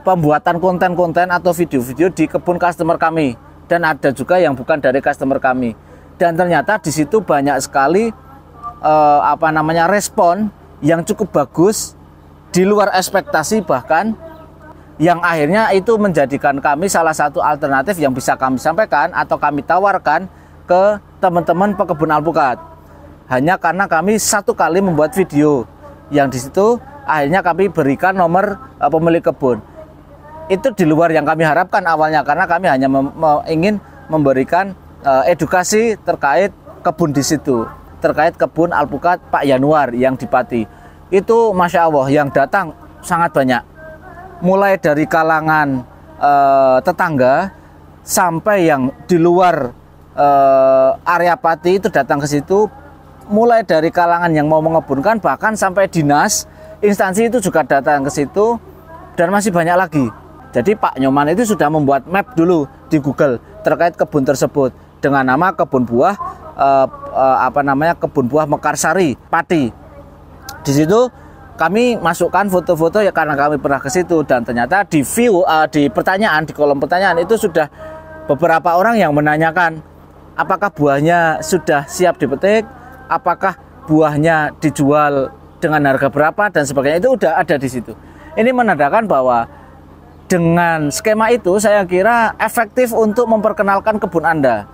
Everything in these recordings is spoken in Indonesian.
pembuatan konten-konten atau video-video di kebun customer kami, dan ada juga yang bukan dari customer kami. Dan ternyata di situ banyak sekali respon yang cukup bagus, di luar ekspektasi bahkan, yang akhirnya itu menjadikan kami salah satu alternatif yang bisa kami sampaikan atau kami tawarkan ke teman-teman pekebun alpukat. Hanya karena kami satu kali membuat video yang di situ akhirnya kami berikan nomor pemilik kebun. Itu di luar yang kami harapkan awalnya, karena kami hanya ingin memberikan edukasi terkait kebun di situ, terkait kebun alpukat Pak Yanuar yang di Pati. Itu Masya Allah yang datang sangat banyak, mulai dari kalangan tetangga sampai yang di luar area Pati itu datang ke situ, mulai dari kalangan yang mau mengebunkan, bahkan sampai dinas, instansi itu juga datang ke situ, dan masih banyak lagi. Jadi Pak Nyoman itu sudah membuat map dulu di Google terkait kebun tersebut dengan nama kebun buah kebun buah Mekarsari Pati. Di situ kami masukkan foto-foto ya karena kami pernah ke situ, dan ternyata di view di pertanyaan, di kolom pertanyaan itu sudah beberapa orang yang menanyakan apakah buahnya sudah siap dipetik, apakah buahnya dijual dengan harga berapa dan sebagainya. Itu udah ada di situ. Ini menandakan bahwa dengan skema itu saya kira efektif untuk memperkenalkan kebun Anda.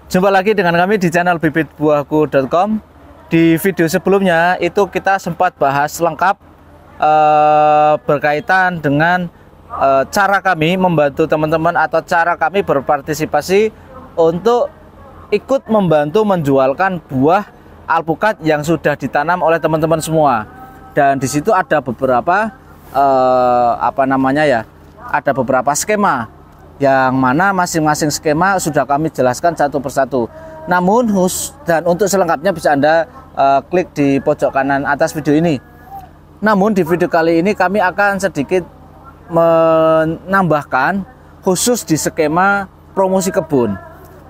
Jumpa lagi dengan kami di channel bibitbuahku.com. Di video sebelumnya itu kita sempat bahas lengkap berkaitan dengan cara kami membantu teman-teman atau cara kami berpartisipasi untuk ikut membantu menjualkan buah alpukat yang sudah ditanam oleh teman-teman semua. Dan di situ ada beberapa ada beberapa skema, yang mana masing-masing skema sudah kami jelaskan satu persatu. Namun dan untuk selengkapnya bisa Anda klik di pojok kanan atas video ini. Namun di video kali ini kami akan sedikit menambahkan khusus di skema promosi kebun.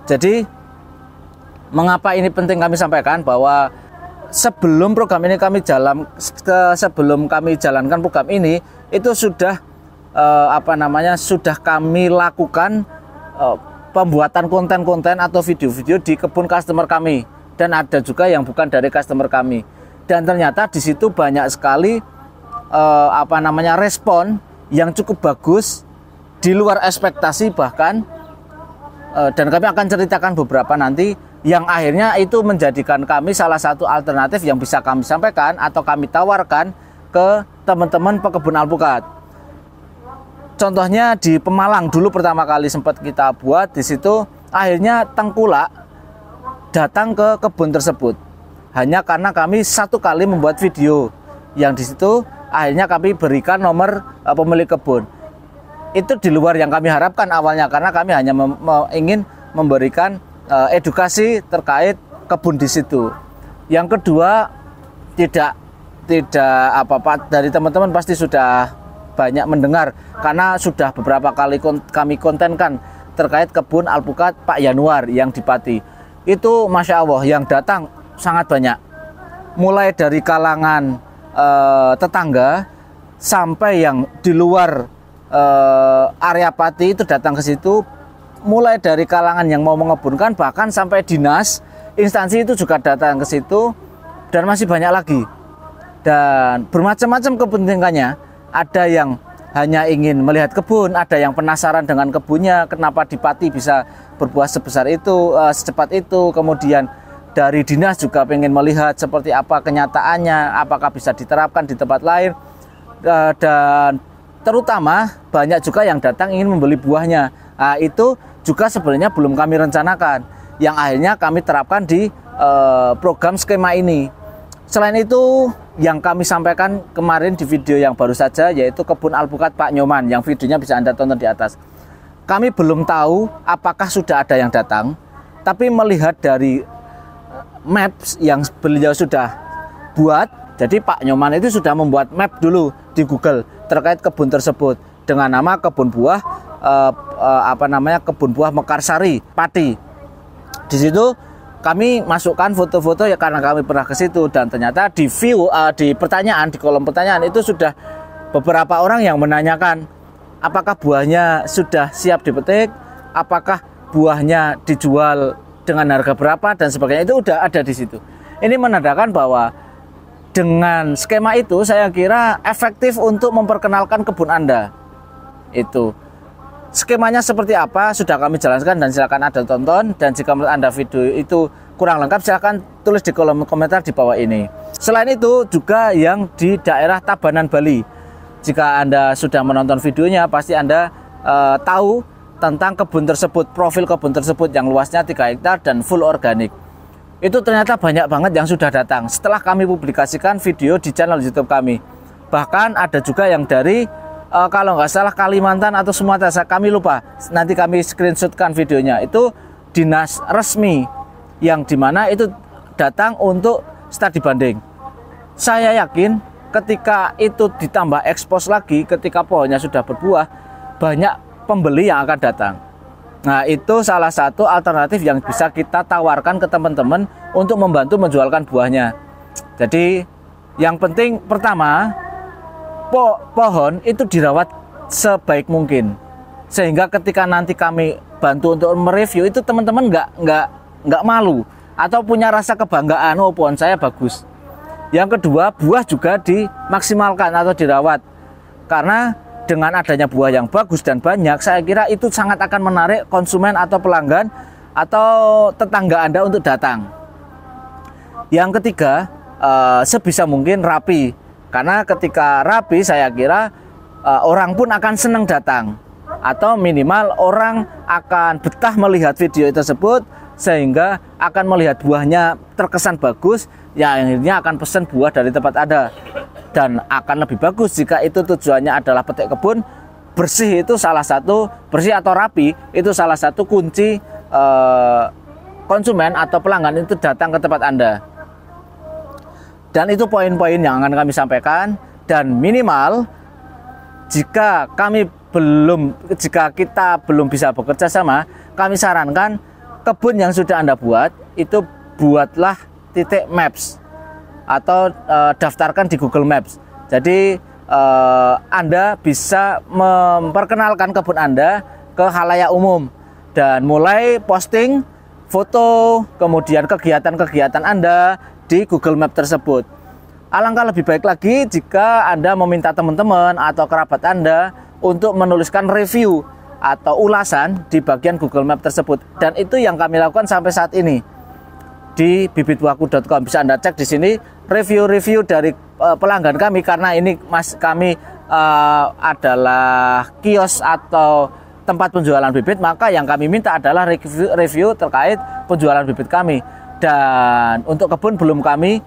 Jadi mengapa ini penting kami sampaikan, bahwa sebelum program ini sebelum kami jalankan program ini, itu sudah sudah kami lakukan pembuatan konten-konten atau video-video di kebun customer kami, dan ada juga yang bukan dari customer kami. Dan ternyata di situ banyak sekali respon yang cukup bagus, di luar ekspektasi bahkan, dan kami akan ceritakan beberapa nanti, yang akhirnya itu menjadikan kami salah satu alternatif yang bisa kami sampaikan atau kami tawarkan ke teman-teman pekebun alpukat. Contohnya di Pemalang dulu pertama kali sempat kita buat, di situ akhirnya tengkulak datang ke kebun tersebut hanya karena kami satu kali membuat video yang di situ akhirnya kami berikan nomor pemilik kebun. Itu di luar yang kami harapkan awalnya, karena kami hanya ingin memberikan edukasi terkait kebun di situ. Yang kedua, tidak dari teman-teman pasti sudah banyak mendengar, karena sudah beberapa kali kami kontenkan terkait kebun alpukat Pak Yanuar yang di Pati. Itu Masya Allah yang datang sangat banyak, mulai dari kalangan tetangga sampai yang di luar area Pati itu datang ke situ, mulai dari kalangan yang mau mengebunkan, bahkan sampai dinas, instansi itu juga datang ke situ, dan masih banyak lagi. Dan bermacam-macam kepentingannya. Ada yang hanya ingin melihat kebun, ada yang penasaran dengan kebunnya, kenapa di Pati bisa berbuah sebesar itu, secepat itu. Kemudian dari dinas juga pengen melihat seperti apa kenyataannya, apakah bisa diterapkan di tempat lain. Dan terutama banyak juga yang datang ingin membeli buahnya. Itu juga sebenarnya belum kami rencanakan, yang akhirnya kami terapkan di program skema ini. Selain itu, yang kami sampaikan kemarin di video yang baru saja, yaitu kebun alpukat Pak Nyoman, yang videonya bisa Anda tonton di atas. Kami belum tahu apakah sudah ada yang datang, tapi melihat dari maps yang beliau sudah buat, jadi Pak Nyoman itu sudah membuat map dulu di Google terkait kebun tersebut dengan nama kebun buah kebun buah Mekarsari Pati. Di situ kami masukkan foto-foto ya, karena kami pernah ke situ, dan ternyata di view di pertanyaan, di kolom pertanyaan itu sudah beberapa orang yang menanyakan apakah buahnya sudah siap dipetik, apakah buahnya dijual dengan harga berapa dan sebagainya, itu udah ada di situ. Ini menandakan bahwa dengan skema itu saya kira efektif untuk memperkenalkan kebun Anda. Itu skemanya seperti apa sudah kami jelaskan dan silakan Anda tonton, dan jika menurut Anda video itu kurang lengkap silakan tulis di kolom komentar di bawah ini. Selain itu juga yang di daerah Tabanan Bali, jika Anda sudah menonton videonya pasti Anda tahu tentang kebun tersebut, profil kebun tersebut yang luasnya 3 hektar dan full organik. Itu ternyata banyak banget yang sudah datang setelah kami publikasikan video di channel YouTube kami. Bahkan ada juga yang dari kalau nggak salah Kalimantan atau Sumatera, kami lupa, nanti kami screenshotkan videonya. Itu dinas resmi yang dimana itu datang untuk studi banding. Saya yakin ketika itu ditambah ekspos lagi, ketika pohonnya sudah berbuah, banyak pembeli yang akan datang. Nah, itu salah satu alternatif yang bisa kita tawarkan ke teman-teman untuk membantu menjualkan buahnya. Jadi yang penting pertama, pohon itu dirawat sebaik mungkin, sehingga ketika nanti kami bantu untuk mereview itu teman-teman nggak malu atau punya rasa kebanggaan, oh pohon saya bagus. Yang kedua, buah juga dimaksimalkan atau dirawat, karena dengan adanya buah yang bagus dan banyak, saya kira itu sangat akan menarik konsumen atau pelanggan atau tetangga Anda untuk datang. Yang ketiga, sebisa mungkin rapi, karena ketika rapi saya kira orang pun akan senang datang, atau minimal orang akan betah melihat video tersebut, sehingga akan melihat buahnya terkesan bagus, ya akhirnya akan pesan buah dari tempat Anda. Dan akan lebih bagus jika itu tujuannya adalah petik kebun. Bersih itu salah satu, bersih atau rapi itu salah satu kunci konsumen atau pelanggan itu datang ke tempat Anda. Dan itu poin-poin yang akan kami sampaikan. Dan minimal jika kita belum bisa bekerja sama, kami sarankan kebun yang sudah Anda buat itu buatlah titik maps atau daftarkan di Google Maps. Jadi Anda bisa memperkenalkan kebun Anda ke khalayak umum dan mulai posting foto, kemudian kegiatan-kegiatan Anda di Google Map tersebut. Alangkah lebih baik lagi jika Anda meminta teman-teman atau kerabat Anda untuk menuliskan review atau ulasan di bagian Google Map tersebut, dan itu yang kami lakukan sampai saat ini di bibitbuahku.com. Bisa Anda cek di sini review-review dari pelanggan kami, karena ini kami adalah kios atau tempat penjualan bibit, maka yang kami minta adalah review terkait penjualan bibit kami. Dan untuk kebun belum kami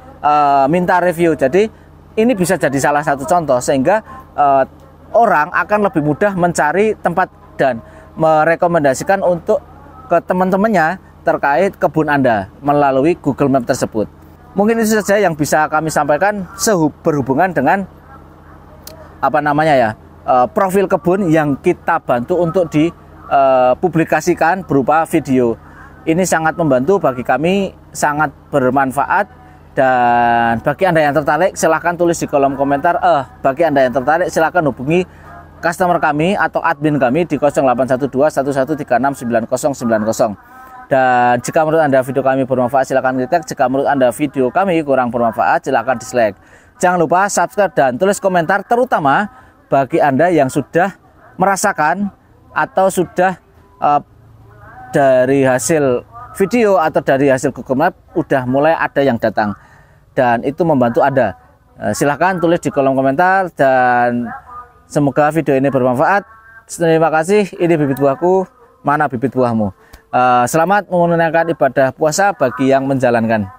minta review. Jadi ini bisa jadi salah satu contoh sehingga orang akan lebih mudah mencari tempat dan merekomendasikan untuk ke teman-temannya terkait kebun Anda melalui Google Map tersebut. Mungkin itu saja yang bisa kami sampaikan berhubungan dengan profil kebun yang kita bantu untuk dipublikasikan berupa video. Ini sangat membantu bagi kami, sangat bermanfaat, dan bagi Anda yang tertarik silahkan tulis di kolom komentar. Bagi Anda yang tertarik silahkan hubungi customer kami atau admin kami di 081211369090. Dan jika menurut Anda video kami bermanfaat silahkan like, jika menurut Anda video kami kurang bermanfaat silahkan dislike. Jangan lupa subscribe dan tulis komentar, terutama bagi Anda yang sudah merasakan atau sudah dari hasil video atau dari hasil Google Map udah mulai ada yang datang, dan itu membantu Anda. Silahkan tulis di kolom komentar, dan semoga video ini bermanfaat. Terima kasih. Ini bibit buahku, mana bibit buahmu. Selamat menunaikan ibadah puasa bagi yang menjalankan.